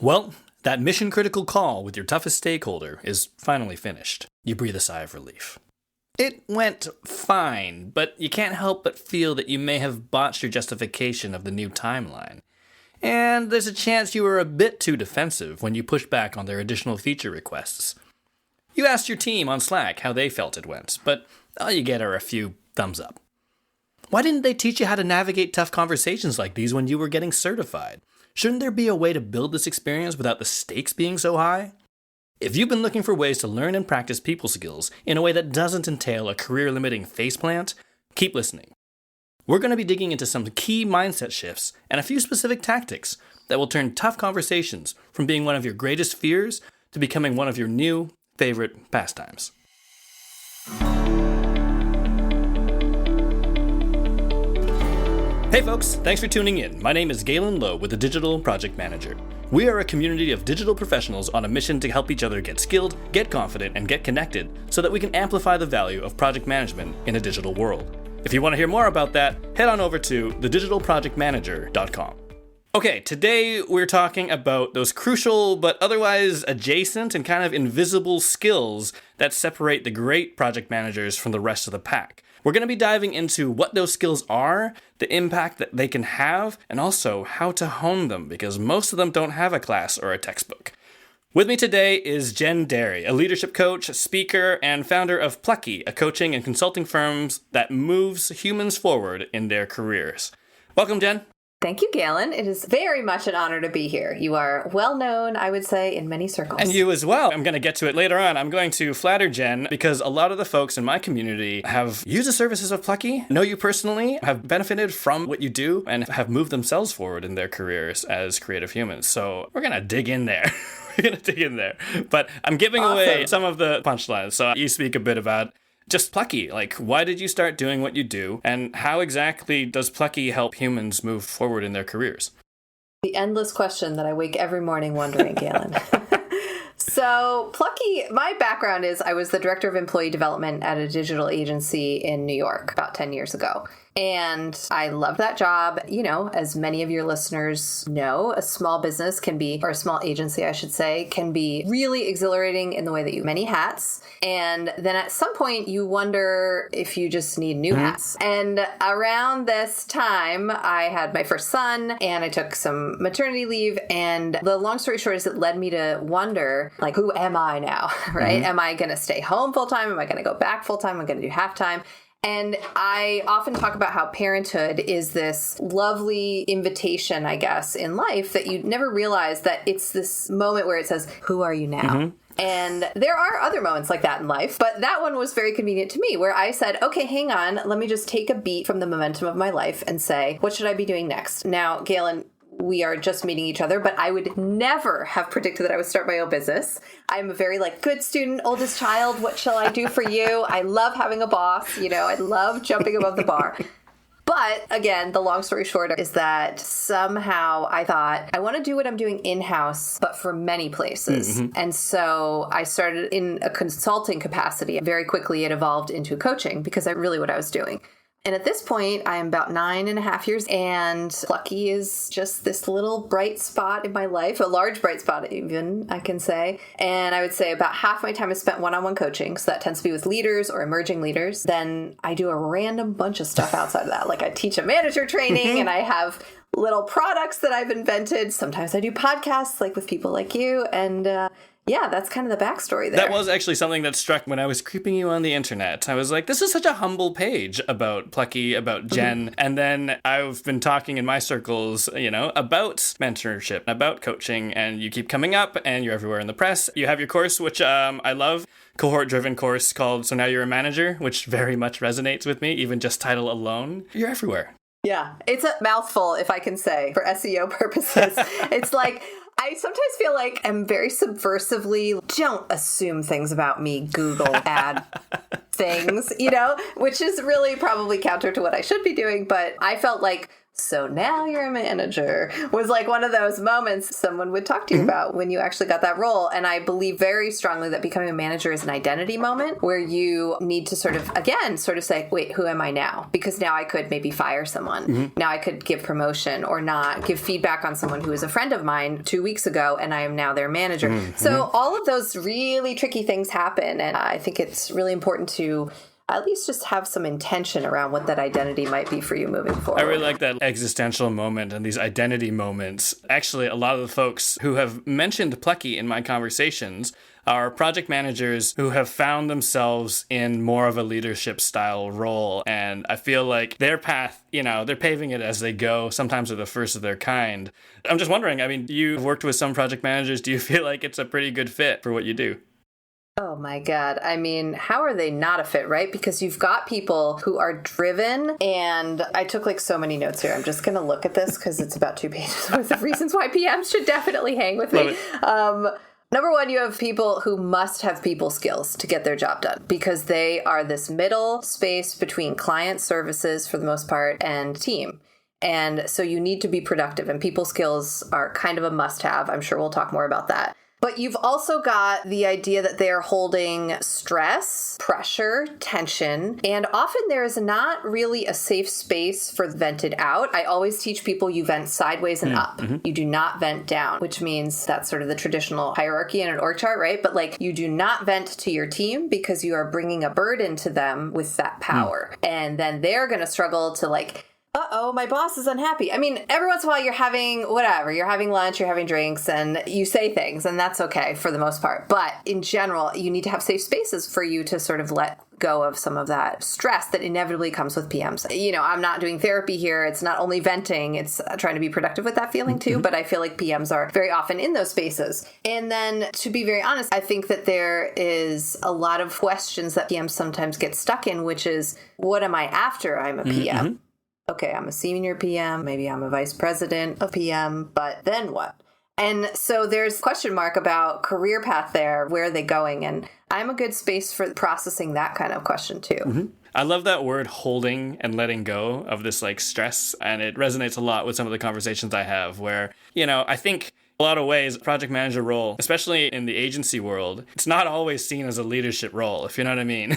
Well, that mission-critical call with your toughest stakeholder is finally finished. You breathe a sigh of relief. It went fine, but you can't help but feel that you may have botched your justification of the new timeline. And there's a chance you were a bit too defensive when you pushed back on their additional feature requests. You asked your team on Slack how they felt it went, but all you get are a few thumbs up. Why didn't they teach you how to navigate tough conversations like these when you were getting certified? Shouldn't there be a way to build this experience without the stakes being so high? If you've been looking for ways to learn and practice people skills in a way that doesn't entail a career-limiting faceplant, keep listening. We're going to be digging into some key mindset shifts and a few specific tactics that will turn tough conversations from being one of your greatest fears to becoming one of your new favorite pastimes. Hey folks, thanks for tuning in. My name is Galen Low with the Digital Project Manager. We are a community of digital professionals on a mission to help each other get skilled, get confident, and get connected so that we can amplify the value of project management in a digital world. If you want to hear more about that, head on over to thedigitalprojectmanager.com. Okay, today we're talking about those crucial but otherwise adjacent and kind of invisible skills that separate the great project managers from the rest of the pack. We're going to be diving into what those skills are, the impact that they can have, and also how to hone them, because most of them don't have a class or a textbook. With me today is Jen Dary, a leadership coach, speaker, and founder of Plucky, a coaching and consulting firm that moves humans forward in their careers. Welcome, Jen. Thank you, Galen. It is very much an honor to be here. You are well known, I would say, in many circles. And you as well. I'm going to get to it later on. I'm going to flatter Jen because a lot of the folks in my community have used the services of Plucky, know you personally, have benefited from what you do, and have moved themselves forward in their careers as creative humans. So we're going to dig in there. But I'm giving away some of the punchlines. So you speak a bit about just Plucky, like why did you start doing what you do, and how exactly does Plucky help humans move forward in their careers? The endless question that I wake every morning wondering, Galen. So Plucky, my background is I was the director of employee development at a digital agency in New York about 10 years ago. And I loved that job. You know, as many of your listeners know, a small business can be, or a small agency, I should say, can be really exhilarating in the way that you have many hats. And then at some point you wonder if you just need new hats. And around this time, I had my first son and I took some maternity leave. And the long story short is it led me to wonder, like, who am I now, right? Am I going to stay home full time? Am I going to go back full time? Am I going to do half time? And I often talk about how parenthood is this lovely invitation, I guess, in life that you never realize that it's this moment where it says, who are you now? And there are other moments like that in life, but that one was very convenient to me where I said, okay, hang on, let me just take a beat from the momentum of my life and say, what should I be doing next? Now, Galen, we are just meeting each other, but I would never have predicted that I would start my own business. I'm a very good student, oldest child. What shall I do for you? I love having a boss. You know, I love jumping above the bar. But again, the long story short is that somehow I thought I want to do what I'm doing in-house, but for many places. And so I started in a consulting capacity. Very quickly, it evolved into coaching because I really what I was doing. And at this point, I am about 9.5 years, and Plucky is just this little bright spot in my life, a large bright spot even, I can say. And I would say about half my time is spent one-on-one coaching, so that tends to be with leaders or emerging leaders. Then I do a random bunch of stuff outside of that, like I teach a manager training, and I have little products that I've invented. Sometimes I do podcasts, like with people like you, and yeah, that's kind of the backstory there. That was actually something that struck when I was creeping you on the internet. I was like, this is such a humble page about Plucky, about Jen. And then I've been talking in my circles, you know, about mentorship, about coaching, and you keep coming up and you're everywhere in the press. You have your course, which I love, cohort-driven course called So Now You're a Manager, which very much resonates with me, even just title alone. You're everywhere. Yeah, it's a mouthful, if I can say, for SEO purposes. It's like, I sometimes feel like I'm very subversively, don't assume things about me, Google ad things, you know, which is really probably counter to what I should be doing. But I felt like so now you're a manager, was like one of those moments someone would talk to you about when you actually got that role. And I believe very strongly that becoming a manager is an identity moment where you need to sort of say, wait, who am I now? Because now I could maybe fire someone. Now I could give promotion or not, give feedback on someone who was a friend of mine 2 weeks ago, and I am now their manager. So all of those really tricky things happen. And I think it's really important to at least just have some intention around what that identity might be for you moving forward. I really like that existential moment and these identity moments. Actually, a lot of the folks who have mentioned Plucky in my conversations are project managers who have found themselves in more of a leadership style role. And I feel like their path, they're paving it as they go. Sometimes they're the first of their kind. I'm just wondering, I mean, you've worked with some project managers. Do you feel like it's a pretty good fit for what you do? Oh my God. I mean, how are they not a fit, right? Because you've got people who are driven, and I took like so many notes here. I'm just going to look at this because it's about 2 pages worth of reasons why PMs should definitely hang with me. Number one, you have people who must have people skills to get their job done because they are this middle space between client services for the most part and team. And so you need to be productive, and people skills are kind of a must-have. I'm sure we'll talk more about that. But you've also got the idea that they are holding stress, pressure, tension, and often there is not really a safe space for vented out. I always teach people you vent sideways and up. You do not vent down, which means that's sort of the traditional hierarchy in an org chart, right? But like you do not vent to your team because you are bringing a burden to them with that power. And then they're going to struggle to like, uh-oh, my boss is unhappy. I mean, every once in a while you're having whatever. You're having lunch, you're having drinks, and you say things, and that's okay for the most part. But in general, you need to have safe spaces for you to sort of let go of some of that stress that inevitably comes with PMs. I'm not doing therapy here. It's not only venting. It's trying to be productive with that feeling too. But I feel like PMs are very often in those spaces. And then to be very honest, I think that there is a lot of questions that PMs sometimes get stuck in, which is, what am I after I'm a PM? Okay, I'm a senior PM, maybe I'm a vice president of PM, but then what? And so there's a question mark about career path there. Where are they going? And I'm a good space for processing that kind of question too. I love that word holding and letting go of this like stress. And it resonates a lot with some of the conversations I have where, I think a lot of ways, project manager role, especially in the agency world, it's not always seen as a leadership role, if you know what I mean.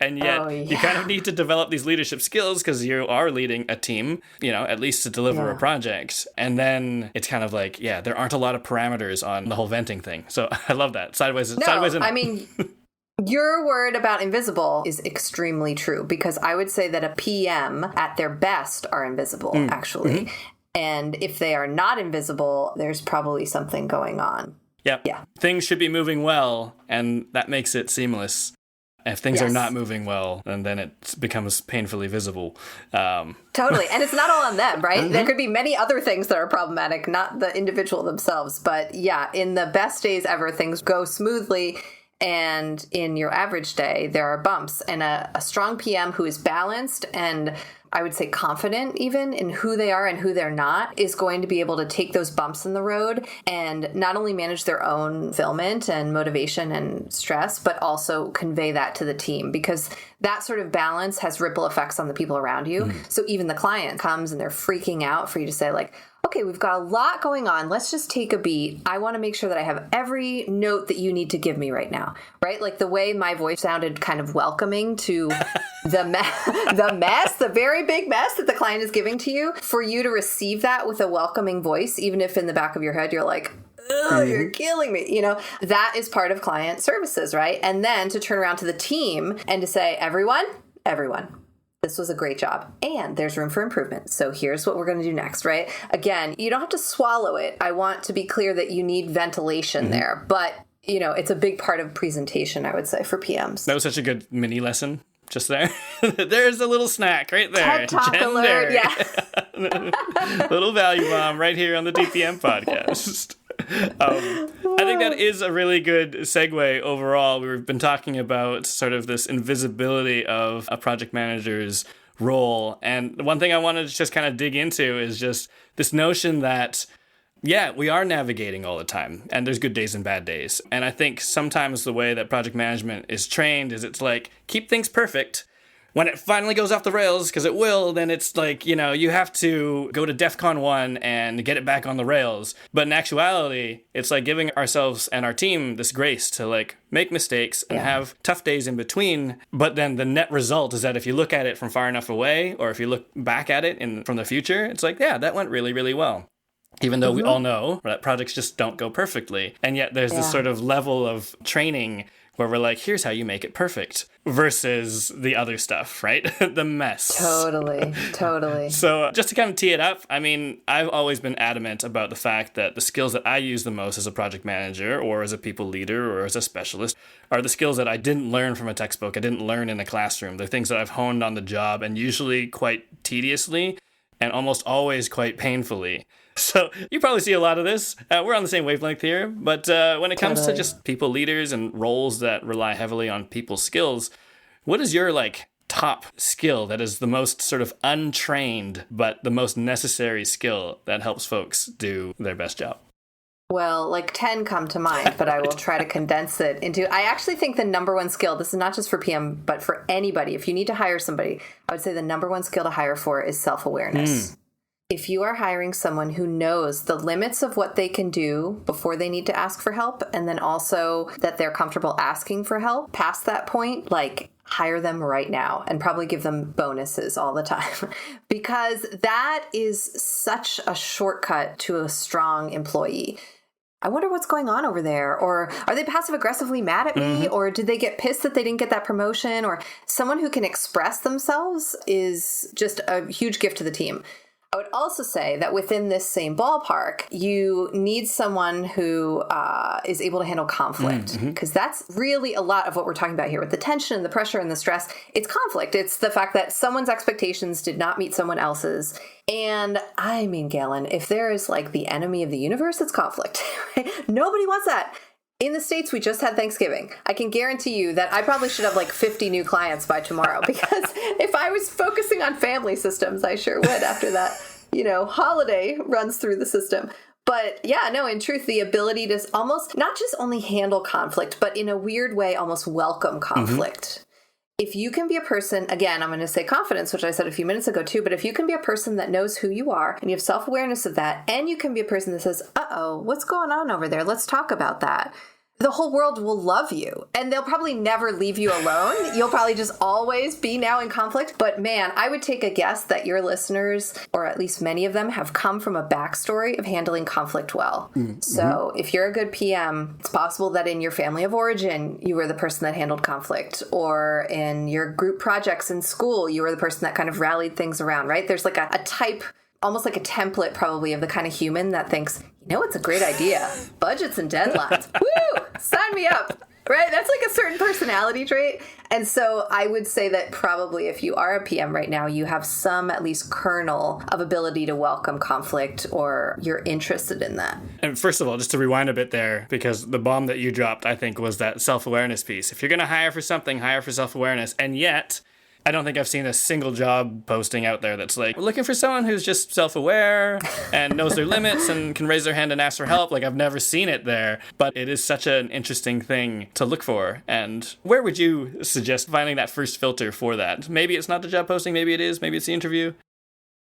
And yet you kind of need to develop these leadership skills because you are leading a team, at least to deliver a project. And then it's kind of like, there aren't a lot of parameters on the whole venting thing. So I love that. Sideways and I mean, your word about invisible is extremely true because I would say that a PM at their best are invisible, actually. And if they are not invisible, there's probably something going on. Yep. Yeah. Things should be moving well, and that makes it seamless. If things are not moving well, and then it becomes painfully visible. Totally. And it's not all on them, right? There could be many other things that are problematic, not the individual themselves. But in the best days ever, things go smoothly. And in your average day, there are bumps. And a strong PM who is balanced and I would say confident even in who they are and who they're not is going to be able to take those bumps in the road and not only manage their own fulfillment and motivation and stress, but also convey that to the team because that sort of balance has ripple effects on the people around you. So even the client comes and they're freaking out for you to say like, okay, we've got a lot going on. Let's just take a beat. I want to make sure that I have every note that you need to give me right now, right? Like the way my voice sounded kind of welcoming to the very big mess that the client is giving to you, for you to receive that with a welcoming voice, even if in the back of your head you're like, oh, you're killing me. That is part of client services, right? And then to turn around to the team and to say, everyone, this was a great job and there's room for improvement. So here's what we're going to do next, right? Again, you don't have to swallow it. I want to be clear that you need ventilation there, but it's a big part of presentation, I would say, for PMs. That was such a good mini lesson just there. There's a little snack right there. TED Talk Jen alert, Dary. Little value bomb right here on the TPM podcast. I think that is a really good segue overall. We've been talking about sort of this invisibility of a project manager's role. And one thing I wanted to just kind of dig into is just this notion that, we are navigating all the time and there's good days and bad days. And I think sometimes the way that project management is trained is it's like, keep things perfect. when it finally goes off the rails, because it will, then it's like, you have to go to DEFCON 1 and get it back on the rails. But in actuality, it's like giving ourselves and our team this grace to like make mistakes and have tough days in between. But then the net result is that if you look at it from far enough away, or if you look back at it from the future, it's like, yeah, that went really, really well. Even though we all know that projects just don't go perfectly. And yet there's this sort of level of training where we're like, here's how you make it perfect versus the other stuff, right? The mess. Totally. So just to kind of tee it up, I mean, I've always been adamant about the fact that the skills that I use the most as a project manager or as a people leader or as a specialist are the skills that I didn't learn from a textbook. I didn't learn in a classroom. They're things that I've honed on the job, and usually quite tediously and almost always quite painfully. So you probably see a lot of this. We're on the same wavelength here. But when it comes to just people leaders and roles that rely heavily on people's skills, what is your top skill that is the most sort of untrained, but the most necessary skill that helps folks do their best job? Well, 10 come to mind, but I will try to condense it into, I actually think the number one skill, this is not just for PM, but for anybody. If you need to hire somebody, I would say the number one skill to hire for is self-awareness. If you are hiring someone who knows the limits of what they can do before they need to ask for help, and then also that they're comfortable asking for help past that point, hire them right now and probably give them bonuses all the time because that is such a shortcut to a strong employee. I wonder what's going on over there. Or are they passive aggressively mad at me? Or did they get pissed that they didn't get that promotion? Or someone who can express themselves is just a huge gift to the team. I would also say that within this same ballpark, you need someone who is able to handle conflict, because that's really a lot of what we're talking about here with the tension and the pressure and the stress. It's conflict. It's the fact that someone's expectations did not meet someone else's. And I mean, Galen, if there is the enemy of the universe, it's conflict. Right? Nobody wants that. In the States, we just had Thanksgiving. I can guarantee you that I probably should have 50 new clients by tomorrow, because if I was focusing on family systems, I sure would after that, holiday runs through the system. But yeah, no, in truth, the ability to almost not just only handle conflict, but in a weird way, almost welcome conflict. If you can be a person, again, I'm going to say confidence, which I said a few minutes ago too, but if you can be a person that knows who you are and you have self-awareness of that, and you can be a person that says, uh-oh, what's going on over there? Let's talk about that. The whole world will love you, and they'll probably never leave you alone. You'll probably just always be now in conflict. But man, I would take a guess that your listeners, or at least many of them, have come from a backstory of handling conflict well. So if you're a good PM, it's possible that in your family of origin, you were the person that handled conflict, or in your group projects in school, you were the person that kind of rallied things around, right? There's a type, almost like a template probably, of the kind of human that thinks, it's a great idea. Budgets and deadlines. Woo! Sign me up. Right? That's a certain personality trait. And so I would say that probably if you are a PM right now, you have some at least kernel of ability to welcome conflict, or you're interested in that. And first of all, just to rewind a bit there, because the bomb that you dropped, I think, was that self-awareness piece. If you're going to hire for something, hire for self-awareness. And yet, I don't think I've seen a single job posting out there that's we're looking for someone who's just self-aware and knows their limits and can raise their hand and ask for help. I've never seen it there, but it is such an interesting thing to look for. And where would you suggest finding that first filter for that? Maybe it's not the job posting, maybe it is, maybe it's the interview.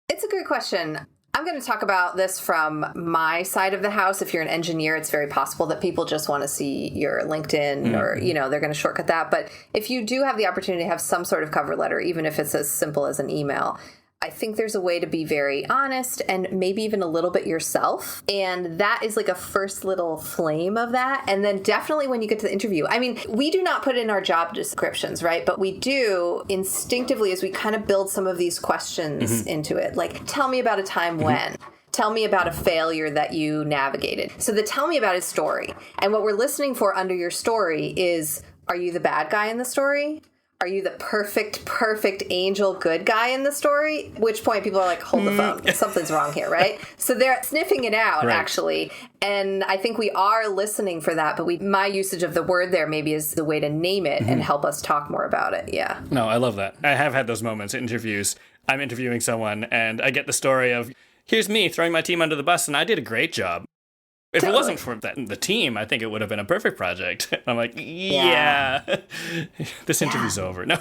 It's a good question. I'm going to talk about this from my side of the house. If you're an engineer, it's very possible that people just want to see your LinkedIn or, they're going to shortcut that. But if you do have the opportunity to have some sort of cover letter, even if it's as simple as an email, I think there's a way to be very honest and maybe even a little bit yourself. And that is a first little flame of that. And then definitely when you get to the interview, I mean, we do not put in our job descriptions, right? But we do instinctively, as we kind of build some of these questions into it. Tell me about a time when. Tell me about a failure that you navigated. So the tell me about is story. And what we're listening for under your story is, are you the bad guy in the story? Are you the perfect angel good guy in the story? At which point people are hold the phone. Something's wrong here, right? So they're sniffing it out, actually. And I think we are listening for that. But my usage of the word there maybe is the way to name it and help us talk more about it. Yeah. No, I love that. I have had those moments in interviews. I'm interviewing someone and I get the story of, here's me throwing my team under the bus and I did a great job. If it wasn't for the team, I think it would have been a perfect project. I'm this interview's over. No.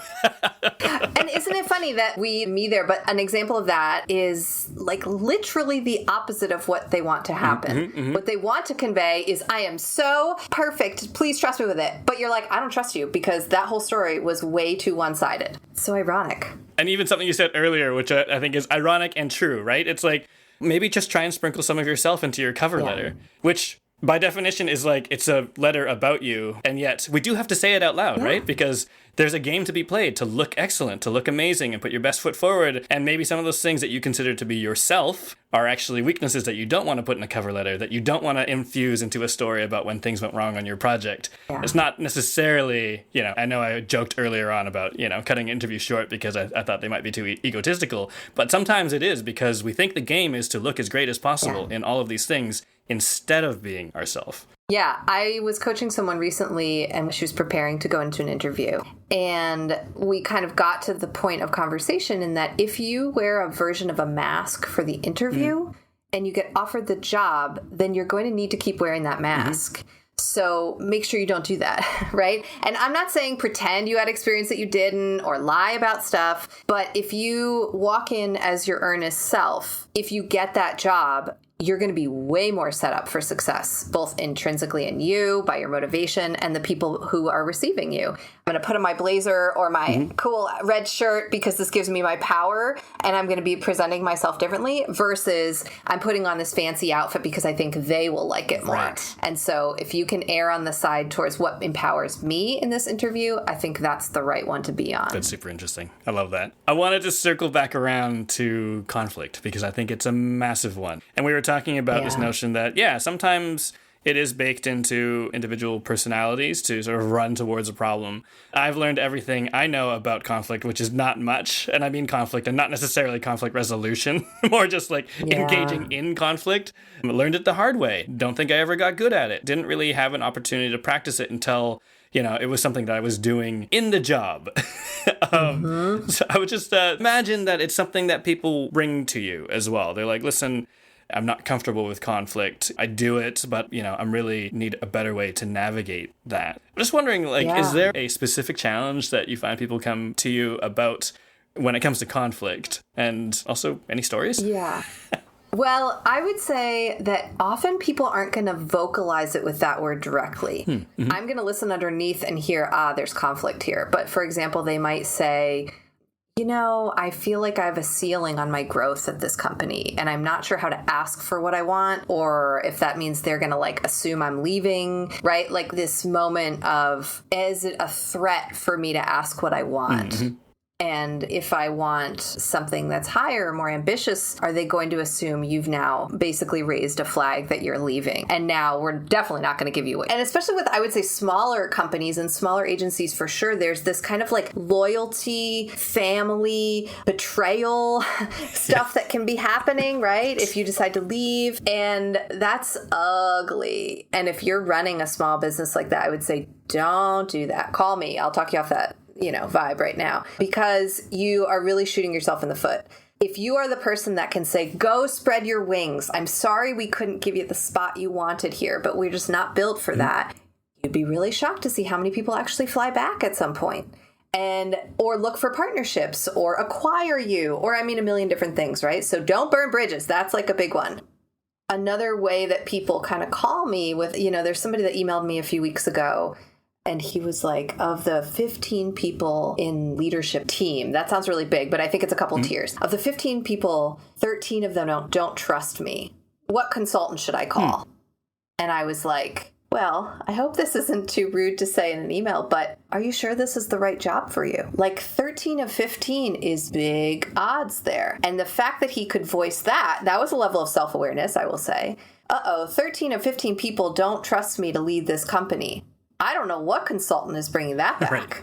And And isn't it funny that me there, but an example of that is like literally the opposite of what they want to happen. What they want to convey is, I am so perfect, please trust me with it. But you're like, I don't trust you because that whole story was way too one-sided. So ironic. And even something you said earlier, which I think is ironic and true, right? It's like, maybe just try and sprinkle some of yourself into your cover letter, which by definition is like, it's a letter about you. And yet we do have to say it out loud, right? Because there's a game to be played to look excellent, to look amazing and put your best foot forward. And maybe some of those things that you consider to be yourself are actually weaknesses that you don't want to put in a cover letter, that you don't want to infuse into a story about when things went wrong on your project. It's not necessarily, I know I joked earlier on about, cutting interviews short because I thought they might be too egotistical, but sometimes it is because we think the game is to look as great as possible in all of these things instead of being ourselves. Yeah, I was coaching someone recently and she was preparing to go into an interview. And we kind of got to the point of conversation in that if you wear a version of a mask for the interview and you get offered the job, then you're going to need to keep wearing that mask. So make sure you don't do that, right? And I'm not saying pretend you had experience that you didn't or lie about stuff, but if you walk in as your earnest self, if you get that job, you're going to be way more set up for success, both intrinsically in you, by your motivation, and the people who are receiving you. I'm going to put on my blazer or my cool red shirt because this gives me my power, and I'm going to be presenting myself differently versus I'm putting on this fancy outfit because I think they will like it more. Right. And so if you can err on the side towards what empowers me in this interview, I think that's the right one to be on. That's super interesting. I love that. I wanted to circle back around to conflict because I think it's a massive one. And we were talking about this notion that, sometimes it is baked into individual personalities to sort of run towards a problem. I've learned everything I know about conflict, which is not much. And I mean conflict and not necessarily conflict resolution, more just like engaging in conflict. I learned it the hard way. Don't think I ever got good at it. Didn't really have an opportunity to practice it until it was something that I was doing in the job. So I would just imagine that it's something that people bring to you as well. They're like, listen, I'm not comfortable with conflict. I do it, but, I really need a better way to navigate that. I'm just wondering, is there a specific challenge that you find people come to you about when it comes to conflict? And also, any stories? Yeah. Well, I would say that often people aren't going to vocalize it with that word directly. I'm going to listen underneath and hear, there's conflict here. But for example, they might say, I feel like I have a ceiling on my growth at this company and I'm not sure how to ask for what I want or if that means they're going to assume I'm leaving, right? Like this moment of, is it a threat for me to ask what I want? And if I want something that's higher, more ambitious, are they going to assume you've now basically raised a flag that you're leaving? And now we're definitely not going to give you it. And especially with, I would say, smaller companies and smaller agencies, for sure, there's this kind of loyalty, family, betrayal stuff that can be happening, right? If you decide to leave. And that's ugly. And if you're running a small business like that, I would say, don't do that. Call me. I'll talk you off that vibe right now, because you are really shooting yourself in the foot. If you are the person that can say, go spread your wings, I'm sorry we couldn't give you the spot you wanted here, but we're just not built for that, you'd be really shocked to see how many people actually fly back at some point or look for partnerships or acquire you, or a million different things, right? So don't burn bridges. That's a big one. Another way that people kind of call me with, there's somebody that emailed me a few weeks ago. And he was like, of the 15 people in leadership team, that sounds really big, but I think it's a couple tiers. Of the 15 people, 13 of them don't trust me. What consultant should I call? And I was like, well, I hope this isn't too rude to say in an email, but are you sure this is the right job for you? 13 of 15 is big odds there. And the fact that he could voice that was a level of self-awareness, I will say. 13 of 15 people don't trust me to lead this company. I don't know what consultant is bringing that back,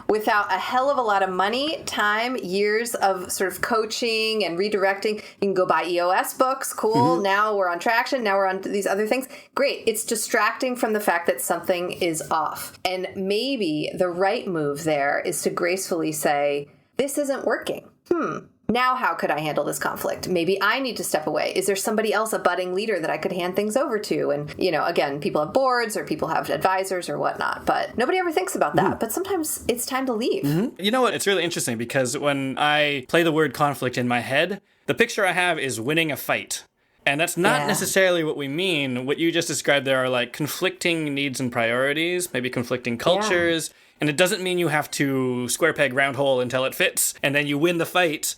without a hell of a lot of money, time, years of sort of coaching and redirecting. You can go buy EOS books. Cool. Now we're on traction. Now we're on these other things. Great. It's distracting from the fact that something is off. And maybe the right move there is to gracefully say, this isn't working. Now, how could I handle this conflict? Maybe I need to step away. Is there somebody else, a budding leader that I could hand things over to? And, again, people have boards or people have advisors or whatnot, but nobody ever thinks about that. But sometimes it's time to leave. Mm-hmm. You know what? It's really interesting because when I play the word conflict in my head, the picture I have is winning a fight. And that's not necessarily what we mean. What you just described there are like conflicting needs and priorities, maybe conflicting cultures. Yeah. And it doesn't mean you have to square peg round hole until it fits and then you win the fight.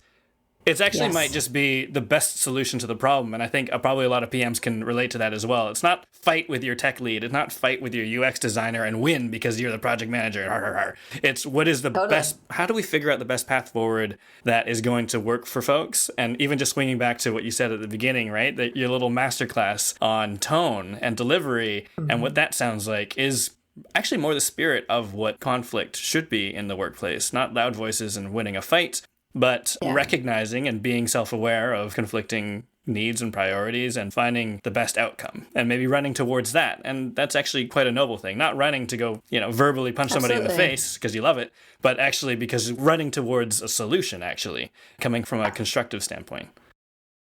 It actually might just be the best solution to the problem. And I think probably a lot of PMs can relate to that as well. It's not fight with your tech lead. It's not fight with your UX designer and win because you're the project manager. It's what is the best, how do we figure out the best path forward that is going to work for folks? And even just swinging back to what you said at the beginning, right? That your little masterclass on tone and delivery and what that sounds like is actually more the spirit of what conflict should be in the workplace. Not loud voices and winning a fight, but recognizing and being self-aware of conflicting needs and priorities and finding the best outcome and maybe running towards that. And that's actually quite a noble thing. Not running to go, verbally punch somebody in the face because you love it, but actually because running towards a solution, actually, coming from a constructive standpoint.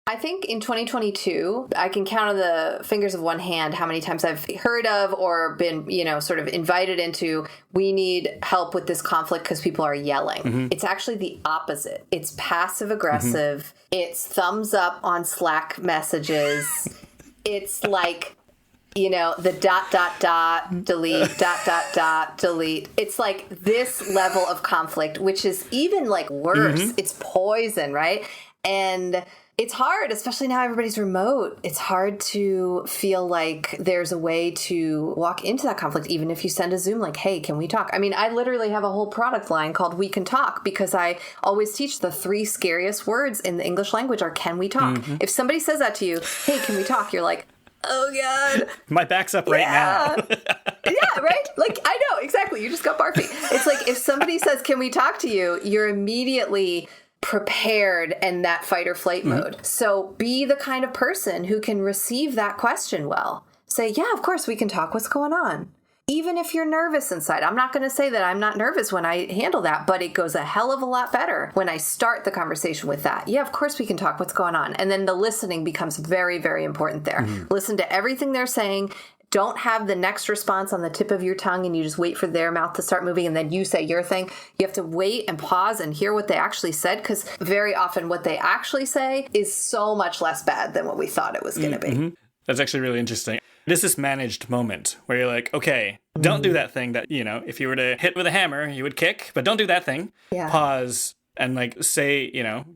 I think in 2022, I can count on the fingers of one hand how many times I've heard of or been, sort of invited into, we need help with this conflict because people are yelling. Mm-hmm. It's actually the opposite. It's passive aggressive. Mm-hmm. It's thumbs up on Slack messages. It's like, the ... delete, ... delete. It's like this level of conflict, which is even like worse. Mm-hmm. It's poison, right? And it's hard, especially now everybody's remote. It's hard to feel like there's a way to walk into that conflict, even if you send a Zoom like, hey, can we talk? I mean, I literally have a whole product line called We Can Talk because I always teach the 3 scariest words in the English language are, can we talk? Mm-hmm. If somebody says that to you, hey, can we talk? You're like, oh, God. My back's up right now. Yeah, right? Like, I know, exactly. You just got barfy. It's like if somebody says, can we talk to you? You're immediately prepared in that fight or flight mode. So be the kind of person who can receive that question well. Say, yeah, of course we can talk. What's going on? Even if you're nervous inside. I'm not going to say that I'm not nervous when I handle that, but it goes a hell of a lot better when I start the conversation with that. Yeah, of course we can talk. What's going on? And then the listening becomes very, very important there. Mm-hmm. Listen to everything they're saying. Don't have the next response on the tip of your tongue and you just wait for their mouth to start moving and then you say your thing. You have to wait and pause and hear what they actually said because very often what they actually say is so much less bad than what we thought it was going to be. Mm-hmm. That's actually really interesting. There's this managed moment where you're like, okay, don't do that thing that, if you were to hit with a hammer, you would kick, but don't do that thing. Yeah. Pause and like say,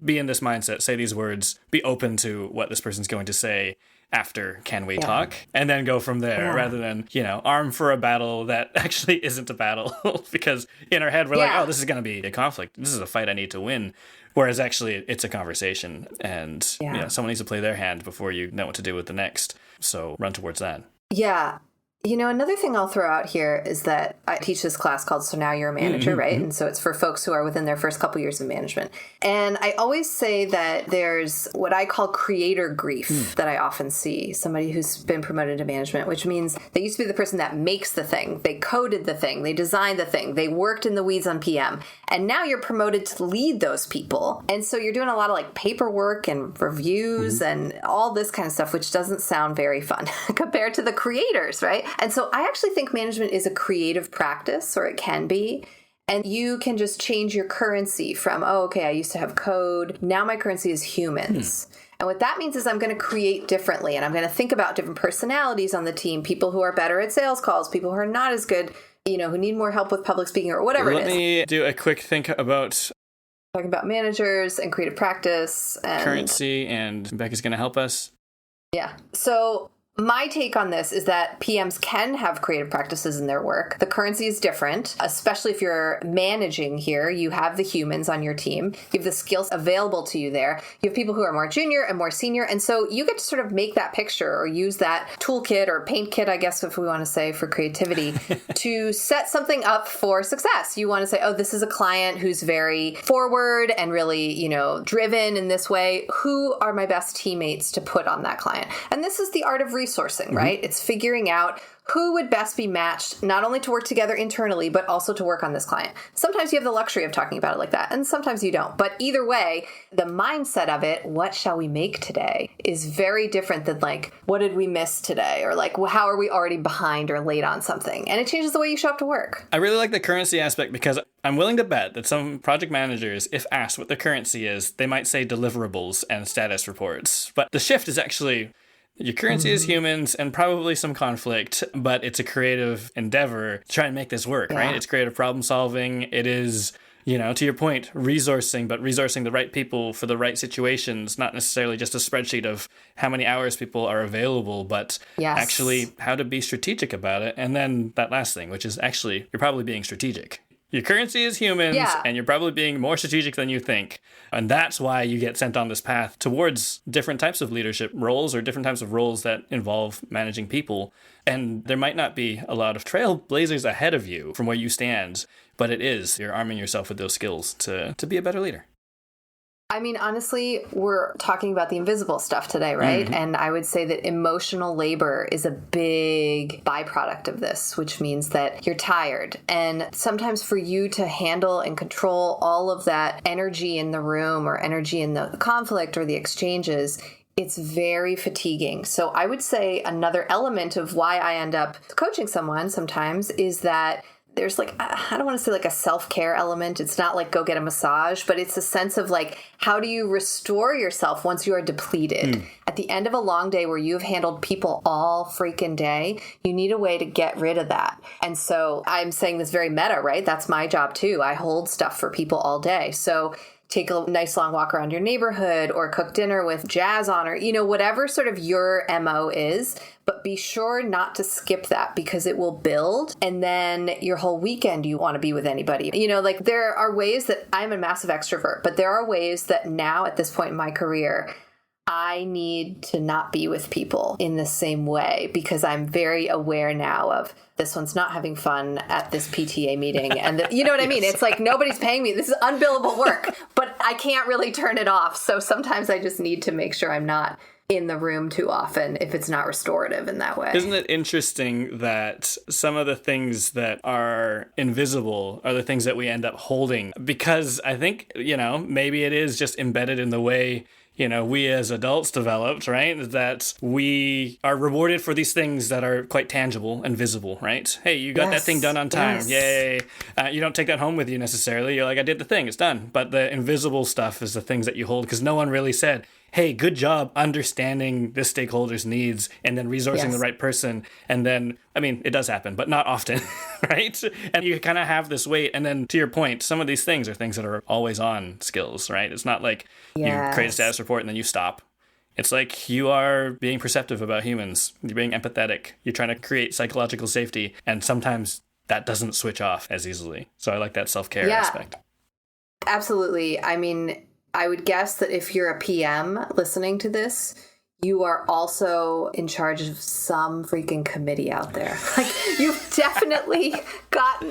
be in this mindset, say these words, be open to what this person's going to say after can we talk, and then go from there rather than, arm for a battle that actually isn't a battle because in our head we're like, oh, this is going to be a conflict. This is a fight I need to win. Whereas actually it's a conversation and someone needs to play their hand before you know what to do with the next. So run towards that. Yeah. Another thing I'll throw out here is that I teach this class called So Now You're a Manager, right? And so it's for folks who are within their first couple years of management. And I always say that there's what I call creator grief that I often see. Somebody who's been promoted to management, which means they used to be the person that makes the thing. They coded the thing. They designed the thing. They worked in the weeds on PM. And now you're promoted to lead those people. And so you're doing a lot of like paperwork and reviews and all this kind of stuff, which doesn't sound very fun compared to the creators, right? And so I actually think management is a creative practice, or it can be. And you can just change your currency from, oh, okay, I used to have code. Now my currency is humans. And what that means is I'm going to create differently. And I'm going to think about different personalities on the team, people who are better at sales calls, people who are not as good, who need more help with public speaking or whatever it is. Let me do a quick think about talking about managers and creative practice and currency, and Becca's going to help us. Yeah. So my take on this is that PMs can have creative practices in their work. The currency is different, especially if you're managing here. You have the humans on your team. You have the skills available to you there. You have people who are more junior and more senior. And so you get to sort of make that picture or use that toolkit or paint kit, I guess, if we want to say, for creativity to set something up for success. You want to say, oh, this is a client who's very forward and really, driven in this way. Who are my best teammates to put on that client? And this is the art of research. resourcing, right? It's figuring out who would best be matched, not only to work together internally, but also to work on this client. Sometimes you have the luxury of talking about it like that, and sometimes you don't. But either way, the mindset of it, what shall we make today, is very different than like, what did we miss today? Or like, well, how are we already behind or late on something? And it changes the way you show up to work. I really like the currency aspect because I'm willing to bet that some project managers, if asked what the currency is, they might say deliverables and status reports. But the shift is actually, your currency is humans and probably some conflict, but it's a creative endeavor to try and make this work, right? It's creative problem solving. It is, to your point, resourcing, but resourcing the right people for the right situations, not necessarily just a spreadsheet of how many hours people are available, but actually how to be strategic about it. And then that last thing, which is actually, you're probably being strategic. Your currency is humans, and you're probably being more strategic than you think. And that's why you get sent on this path towards different types of leadership roles or different types of roles that involve managing people. And there might not be a lot of trailblazers ahead of you from where you stand, but you're arming yourself with those skills to be a better leader. I mean, honestly, we're talking about the invisible stuff today, right? And I would say that emotional labor is a big byproduct of this, which means that you're tired. And sometimes for you to handle and control all of that energy in the room or energy in the conflict or the exchanges, it's very fatiguing. So I would say another element of why I end up coaching someone sometimes is that there's like, I don't want to say like a self-care element. It's not like go get a massage, but it's a sense of like, how do you restore yourself once you are depleted? At the end of a long day where you've handled people all freaking day, you need a way to get rid of that. And so I'm saying this very meta, right? That's my job too. I hold stuff for people all day. So take a nice long walk around your neighborhood or cook dinner with jazz on or, whatever sort of your MO is, but be sure not to skip that because it will build. And then your whole weekend, you want to be with anybody. Like there are ways that I'm a massive extrovert, but there are ways that now at this point in my career, I need to not be with people in the same way because I'm very aware now of this one's not having fun at this PTA meeting. And you know what I mean? It's like nobody's paying me. This is unbillable work, but I can't really turn it off. So sometimes I just need to make sure I'm not in the room too often if it's not restorative in that way. Isn't it interesting that some of the things that are invisible are the things that we end up holding? Because I think, maybe it is just embedded in the way we as adults developed, right? That we are rewarded for these things that are quite tangible and visible, right? Hey, you got that thing done on time. Yay. You don't take that home with you necessarily. You're like, I did the thing. It's done. But the invisible stuff is the things that you hold because no one really said, hey, good job understanding this stakeholder's needs and then resourcing the right person. And then, it does happen, but not often, right? And you kind of have this weight. And then to your point, some of these things are things that are always on skills, right? It's not like you create a status report and then you stop. It's like you are being perceptive about humans. You're being empathetic. You're trying to create psychological safety. And sometimes that doesn't switch off as easily. So I like that self-care aspect. Absolutely. I would guess that if you're a PM listening to this, you are also in charge of some freaking committee out there. Like you've definitely gotten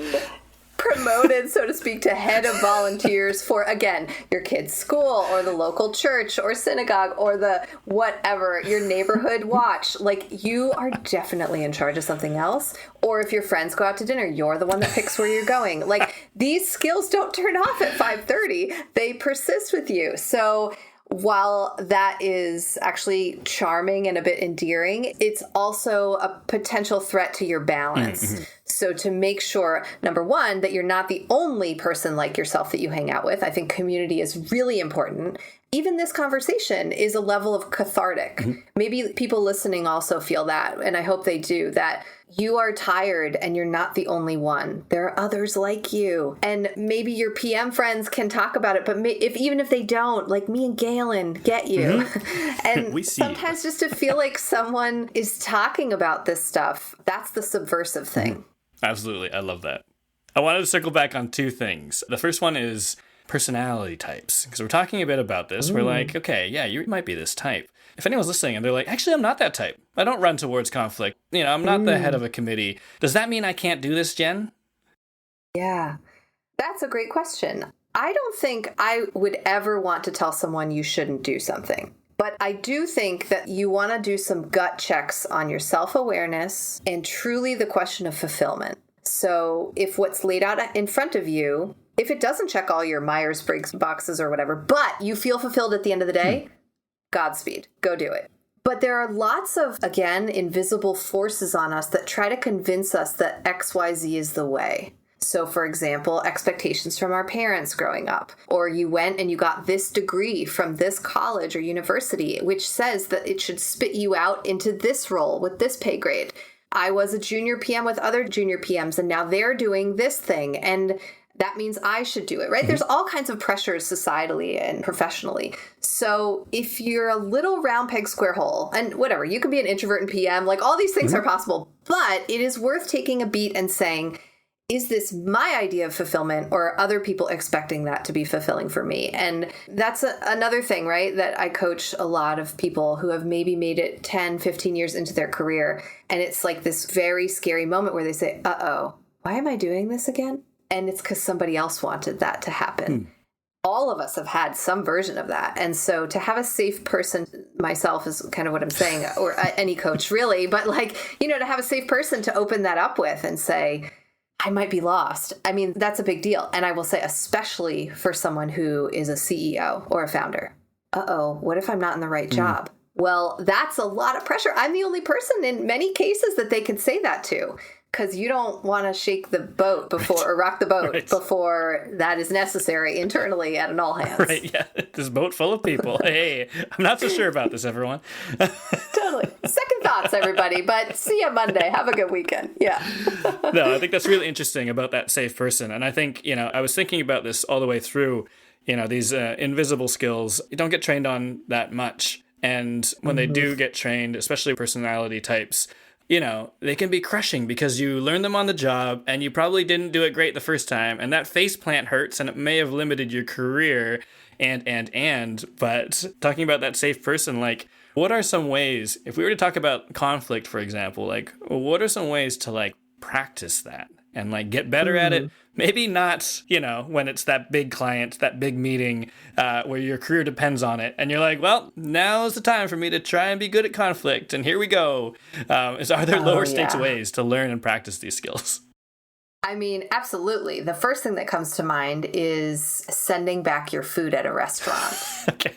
promoted, so to speak, to head of volunteers for, again, your kid's school or the local church or synagogue or the whatever, your neighborhood watch. Like you are definitely in charge of something else. Or if your friends go out to dinner, you're the one that picks where you're going. Like these skills don't turn off at 5:30. They persist with you. So while that is actually charming and a bit endearing, it's also a potential threat to your balance. So to make sure, number one, that you're not the only person like yourself that you hang out with, I think community is really important. Even this conversation is a level of cathartic. Maybe people listening also feel that, and I hope they do, that you are tired and you're not the only one. There are others like you. And maybe your PM friends can talk about it, but even if they don't, like me and Galen get you. And sometimes just to feel like someone is talking about this stuff, that's the subversive thing. Absolutely. I love that. I wanted to circle back on two things. The first one is personality types, because we're talking a bit about this. We're like, okay, yeah, you might be this type. If anyone's listening and they're like, actually, I'm not that type. I don't run towards conflict. I'm not the head of a committee. Does that mean I can't do this, Jen? Yeah, that's a great question. I don't think I would ever want to tell someone you shouldn't do something. But I do think that you want to do some gut checks on your self-awareness and truly the question of fulfillment. So if what's laid out in front of you, if it doesn't check all your Myers-Briggs boxes or whatever, but you feel fulfilled at the end of the day, Godspeed, go do it. But there are lots of, again, invisible forces on us that try to convince us that XYZ is the way. So, for example, expectations from our parents growing up, or you went and you got this degree from this college or university, which says that it should spit you out into this role with this pay grade. I was a junior PM with other junior PMs, and now they're doing this thing, and that means I should do it, right? There's all kinds of pressures societally and professionally. So if you're a little round peg square hole, and whatever, you can be an introvert and PM, like all these things are possible, but it is worth taking a beat and saying, is this my idea of fulfillment, or are other people expecting that to be fulfilling for me? And that's another thing, right? That I coach a lot of people who have maybe made it 10, 15 years into their career. And it's like this very scary moment where they say, uh-oh, why am I doing this again? And it's because somebody else wanted that to happen. All of us have had some version of that. And so to have a safe person, myself is kind of what I'm saying, or any coach really, but like, to have a safe person to open that up with and say, I might be lost. I mean, that's a big deal. And I will say, especially for someone who is a CEO or a founder. Uh-oh, what if I'm not in the right job? Well, that's a lot of pressure. I'm the only person in many cases that they could say that to, because you don't want to shake the boat before, or rock the boat before that is necessary internally at an all hands. Right, yeah. This boat full of people. Hey, I'm not so sure about this, everyone. Totally. Second thoughts, everybody. But see you Monday. Have a good weekend. Yeah. No, I think that's really interesting about that safe person. And I think, I was thinking about this all the way through, these invisible skills. You don't get trained on that much. And when they do get trained, especially personality types, they can be crushing because you learn them on the job and you probably didn't do it great the first time. And that face plant hurts and it may have limited your career but talking about that safe person, like, what are some ways, if we were to talk about conflict, for example, like, what are some ways to like practice that and like get better at it? Maybe not, when it's that big client, that big meeting where your career depends on it. And you're like, well, now's the time for me to try and be good at conflict. And here we go. Are there lower stakes ways to learn and practice these skills? I mean, absolutely. The first thing that comes to mind is sending back your food at a restaurant. Okay.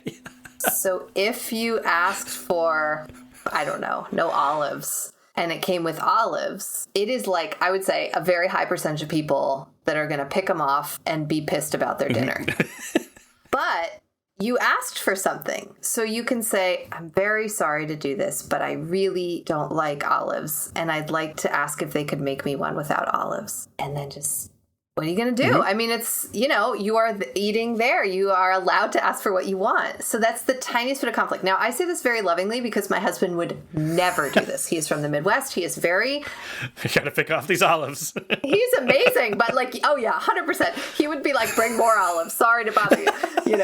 So if you asked for, I don't know, no olives, and it came with olives, it is like, I would say, a very high percentage of people that are going to pick them off and be pissed about their dinner. But you asked for something. So you can say, I'm very sorry to do this, but I really don't like olives. And I'd like to ask if they could make me one without olives. And then just, what are you going to do? I mean, it's, you are eating there. You are allowed to ask for what you want. So that's the tiniest bit of conflict. Now, I say this very lovingly because my husband would never do this. He is from the Midwest. He is very... You got to pick off these olives. He's amazing. But like, oh yeah, 100%. He would be like, bring more olives. Sorry to bother you,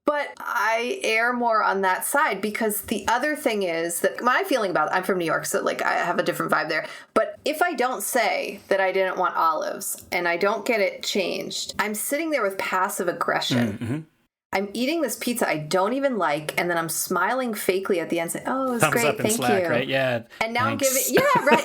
But I err more on that side because the other thing is that my feeling about it, I'm from New York, so like I have a different vibe there. But if I don't say that I didn't want olives and I don't get it changed, I'm sitting there with passive aggression. I'm eating this pizza I don't even like, and then I'm smiling fakely at the end saying, oh, it was great, thank Slack, you. Right? Yeah. And now I'm giving,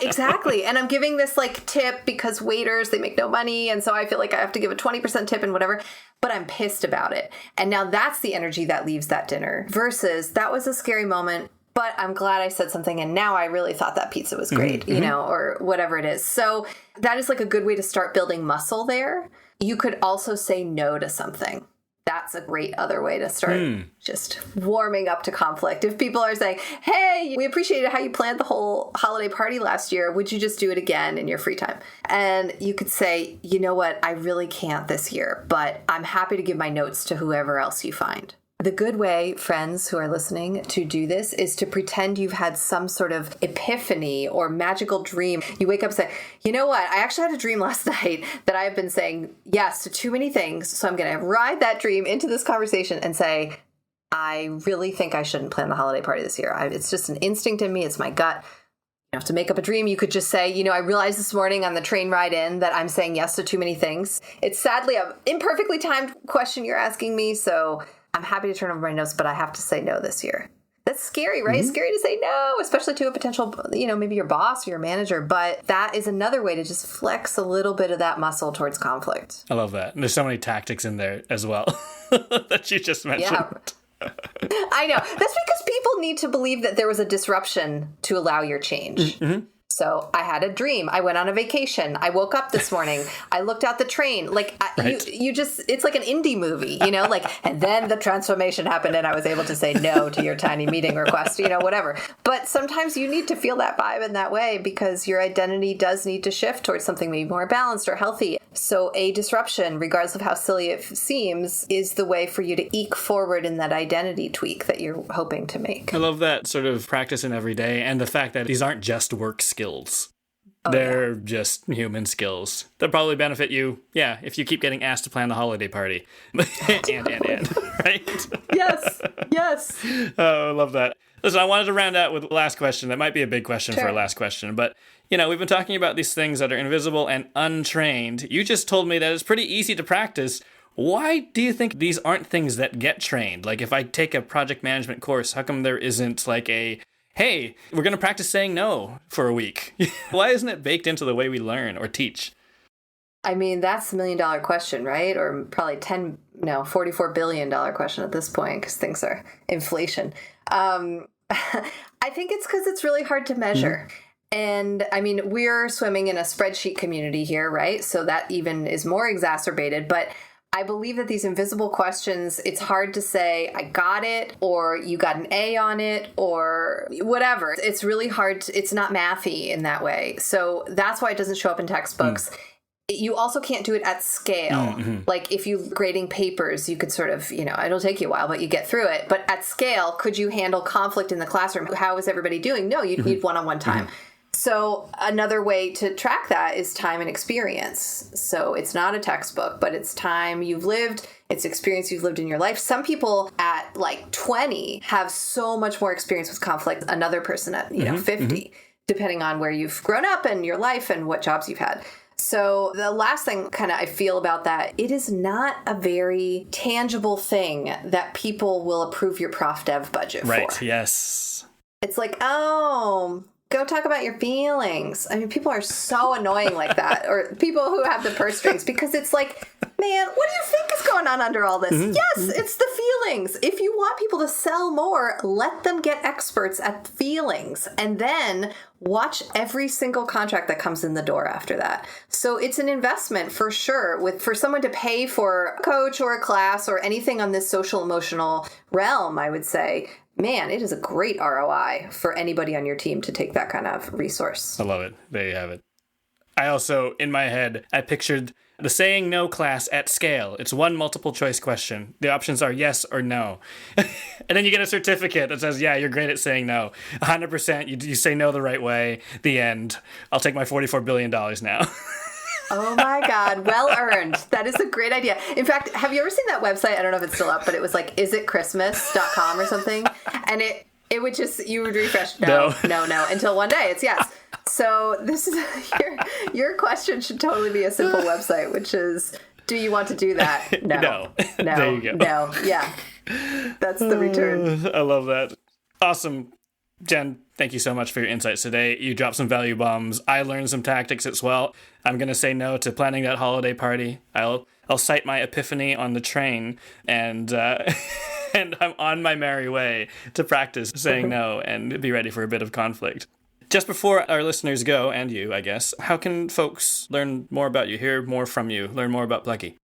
exactly. And I'm giving this like tip because waiters, they make no money. And so I feel like I have to give a 20% tip and whatever, but I'm pissed about it. And now that's the energy that leaves that dinner versus that was a scary moment, but I'm glad I said something. And now I really thought that pizza was great, or whatever it is. So that is like a good way to start building muscle there. You could also say no to something. That's a great other way to start just warming up to conflict. If people are saying, hey, we appreciated how you planned the whole holiday party last year. Would you just do it again in your free time? And you could say, you know what? I really can't this year, but I'm happy to give my notes to whoever else you find. The good way, friends who are listening, to do this is to pretend you've had some sort of epiphany or magical dream. You wake up and say, you know what? I actually had a dream last night that I've been saying yes to too many things. So I'm going to ride that dream into this conversation and say, I really think I shouldn't plan the holiday party this year. It's just an instinct in me. It's my gut. You have to make up a dream. You could just say, I realized this morning on the train ride in that I'm saying yes to too many things. It's sadly an imperfectly timed question you're asking me. So I'm happy to turn over my notes, but I have to say no this year. That's scary, right? It's scary to say no, especially to a potential, maybe your boss or your manager. But that is another way to just flex a little bit of that muscle towards conflict. I love that. And there's so many tactics in there as well that you just mentioned. Yeah. I know. That's because people need to believe that there was a disruption to allow your change. Mm-hmm. So I had a dream. I went on a vacation. I woke up this morning. I looked out the train. Like right. it's like an indie movie, and then the transformation happened and I was able to say no to your tiny meeting request, whatever. But sometimes you need to feel that vibe in that way because your identity does need to shift towards something maybe more balanced or healthy. So a disruption, regardless of how silly it seems, is the way for you to eke forward in that identity tweak that you're hoping to make. I love that sort of practice in every day and the fact that these aren't just work skills. They're just human skills. They'll probably benefit you, if you keep getting asked to plan the holiday party. and, right? Yes. Oh, I love that. Listen, I wanted to round out with the last question. That might be a big question for a last question, but, we've been talking about these things that are invisible and untrained. You just told me that it's pretty easy to practice. Why do you think these aren't things that get trained? Like, if I take a project management course, how come there isn't like hey, we're going to practice saying no for a week? Why isn't it baked into the way we learn or teach? I mean, that's the $1 million question, right? Or probably $44 billion question at this point because things are inflation. I think it's because it's really hard to measure. Mm-hmm. And I mean, we're swimming in a spreadsheet community here, right? So that even is more exacerbated. But I believe that these invisible questions, it's hard to say, I got it, or you got an A on it, or whatever. It's really hard. It's not mathy in that way. So that's why it doesn't show up in textbooks. You also can't do it at scale. Mm-hmm. Like if you're grading papers, you could sort of, it'll take you a while, but you get through it. But at scale, could you handle conflict in the classroom? How is everybody doing? No, you'd need one-on-one time. Mm-hmm. So another way to track that is time and experience. So it's not a textbook, but it's time you've lived. It's experience you've lived in your life. Some people at like 20 have so much more experience with conflict than another person at 50, depending on where you've grown up and your life and what jobs you've had. So the last thing kind of I feel about that, it is not a very tangible thing that people will approve your prof dev budget for. Right, yes. It's like, go talk about your feelings. I mean, people are so annoying like that, or people who have the purse strings, because it's like, man, what do you think is going on under all this? Mm-hmm. Yes, it's the feelings. If you want people to sell more, let them get experts at feelings, and then watch every single contract that comes in the door after that. So it's an investment for sure for someone to pay for a coach or a class or anything on this social emotional realm, I would say. Man, it is a great ROI for anybody on your team to take that kind of resource. I love it. There you have it. I also, in my head, I pictured the saying no class at scale. It's one multiple choice question. The options are yes or no. And then you get a certificate that says, yeah, you're great at saying no. 100%, you say no the right way. The end. I'll take my $44 billion now. Oh my God. Well earned. That is a great idea. In fact, have you ever seen that website? I don't know if it's still up, but it was like, isitchristmas.com or something. And it would just, you would refresh. No. Until one day it's yes. So this is your question should totally be a simple website, which is, do you want to do that? No. There you go. No. Yeah. That's the return. I love that. Awesome. Jen, thank you so much for your insights today. You dropped some value bombs. I learned some tactics as well. I'm going to say no to planning that holiday party. I'll cite my epiphany on the train, and and I'm on my merry way to practice saying no and be ready for a bit of conflict. Just before our listeners go, and you, I guess, how can folks learn more about you, hear more from you, learn more about Plucky?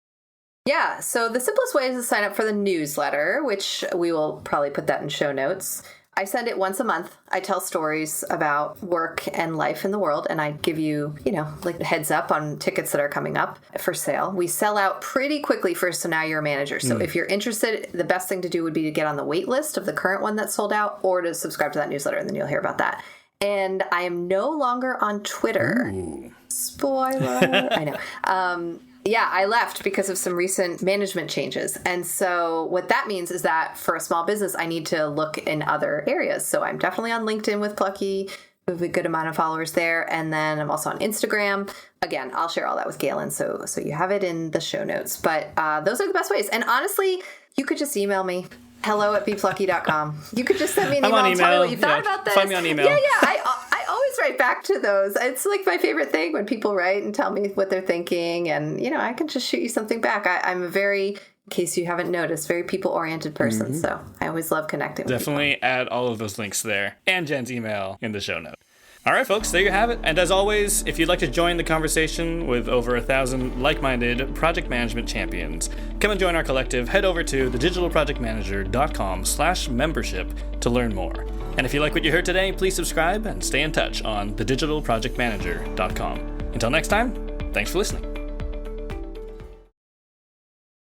Yeah, so the simplest way is to sign up for the newsletter, which we will probably put that in show notes. I send it once a month. I tell stories about work and life in the world, and I give you, like heads up on tickets that are coming up for sale. We sell out pretty quickly first, so now you're a manager. So if you're interested, the best thing to do would be to get on the wait list of the current one that's sold out, or to subscribe to that newsletter, and then you'll hear about that. And I am no longer on Twitter. Ooh. Spoiler. I know. Yeah, I left because of some recent management changes. And so what that means is that for a small business, I need to look in other areas. So I'm definitely on LinkedIn with Plucky, We have a good amount of followers there. And then I'm also on Instagram. Again, I'll share all that with Galen, so you have it in the show notes. But those are the best ways. And honestly, you could just email me. hello@beplucky.com. You could just send me an email and tell me what you thought about this. Find me on email. Yeah. I always write back to those. It's like my favorite thing when people write and tell me what they're thinking. And, I can just shoot you something back. I'm a very, in case you haven't noticed, very people-oriented person. Mm-hmm. So I always love connecting with Definitely people. Add all of those links there and Jen's email in the show notes. All right, folks, there you have it. And as always, if you'd like to join the conversation with over 1,000 like-minded project management champions, come and join our collective. Head over to thedigitalprojectmanager.com/membership to learn more. And if you like what you heard today, please subscribe and stay in touch on thedigitalprojectmanager.com. Until next time, thanks for listening.